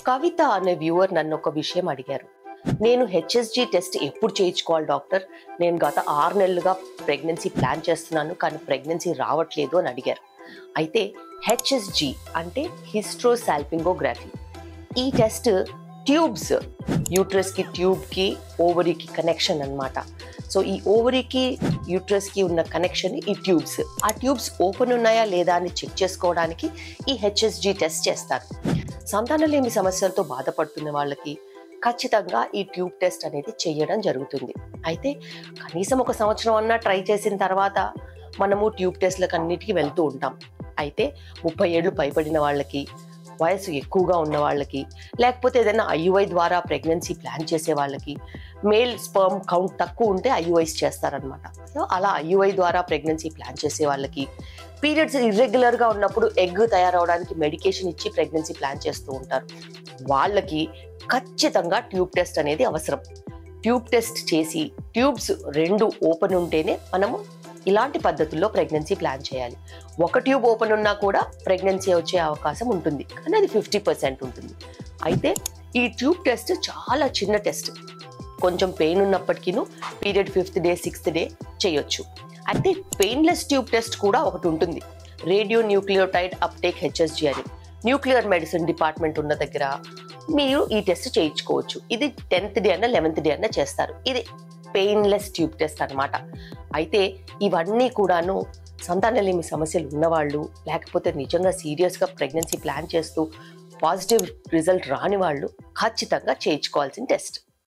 కవిత అనే వ్యూవర్ నన్ను ఒక విషయం అడిగారు. నేను హెచ్ఎస్జీ టెస్ట్ ఎప్పుడు చేయించుకోవాలి డాక్టర్? నేను గత 6 నెలలుగా ప్రెగ్నెన్సీ ప్లాన్ చేస్తున్నాను, కానీ ప్రెగ్నెన్సీ రావట్లేదు అని అడిగారు. అయితే హెచ్ఎస్జీ అంటే హిస్ట్రోసాల్పింగోగ్రఫీ. ఈ టెస్ట్ ట్యూబ్స్, యూట్రస్కి ట్యూబ్కి ఓవరీకి కనెక్షన్ అన్నమాట. సో ఈ ఓవరీకి యూట్రస్కి ఉన్న కనెక్షన్ ఈ ట్యూబ్స్. ఆ ట్యూబ్స్ ఓపెన్ ఉన్నాయా లేదా అని చెక్ చేసుకోవడానికి ఈ హెచ్ఎస్జీ టెస్ట్ చేస్తారు. సంతానలేమి సమస్యలతో బాధపడుతున్న వాళ్ళకి ఖచ్చితంగా ఈ ట్యూబ్ టెస్ట్ అనేది చేయడం జరుగుతుంది. అయితే కనీసం 1 సంవత్సరం అన్నా ట్రై చేసిన తర్వాత మనము ట్యూబ్ టెస్ట్లకు అన్నిటికీ వెళ్తూ ఉంటాం. అయితే 30 ఏళ్ళు పైబడిన వాళ్ళకి, వయసు ఎక్కువగా ఉన్న వాళ్ళకి, లేకపోతే ఏదైనా ఐయుఐ ద్వారా ప్రెగ్నెన్సీ ప్లాన్ చేసే వాళ్ళకి, మేల్ స్పర్మ్ కౌంట్ తక్కువ ఉంటే ఐయుఐస్ చేస్తారనమాట. సో అలా ఐయుఐ ద్వారా ప్రెగ్నెన్సీ ప్లాన్ చేసే వాళ్ళకి, పీరియడ్స్ ఇర్రెగ్యులర్గా ఉన్నప్పుడు ఎగ్ తయారవడానికి మెడికేషన్ ఇచ్చి ప్రెగ్నెన్సీ ప్లాన్ చేస్తూ ఉంటారు. వాళ్ళకి ఖచ్చితంగా ట్యూబ్ టెస్ట్ అనేది అవసరం. ట్యూబ్ టెస్ట్ చేసి ట్యూబ్స్ 2 ఓపెన్ ఉంటేనే మనము ఇలాంటి పద్ధతుల్లో ప్రెగ్నెన్సీ ప్లాన్ చేయాలి. 1 ట్యూబ్ ఓపెన్ ఉన్నా కూడా ప్రెగ్నెన్సీ వచ్చే అవకాశం ఉంటుంది, కానీ అది 50% ఉంటుంది. అయితే ఈ ట్యూబ్ టెస్ట్ చాలా చిన్న టెస్ట్. కొంచెం పెయిన్ ఉన్నప్పటికీను period 5th day 6th day చేయొచ్చు. అయితే పెయిన్లెస్ ట్యూబ్ టెస్ట్ కూడా ఒకటి ఉంటుంది, రేడియో న్యూక్లియోటైడ్ అప్టేక్ హెచ్ఎస్జీ అని. న్యూక్లియర్ మెడిసిన్ డిపార్ట్మెంట్ ఉన్న దగ్గర మీరు ఈ టెస్ట్ చేయించుకోవచ్చు. ఇది 10th డే అన్న 11th డే అన్న చేస్తారు. ఇది పెయిన్లెస్ ట్యూబ్ టెస్ట్ అన్నమాట. అయితే ఇవన్నీ కూడాను సంతానలేమి సమస్యలు ఉన్నవాళ్ళు, లేకపోతే నిజంగా సీరియస్గా ప్రెగ్నెన్సీ ప్లాన్ చేస్తూ పాజిటివ్ రిజల్ట్ రాని వాళ్ళు ఖచ్చితంగా చేయించుకోవాల్సిన టెస్ట్.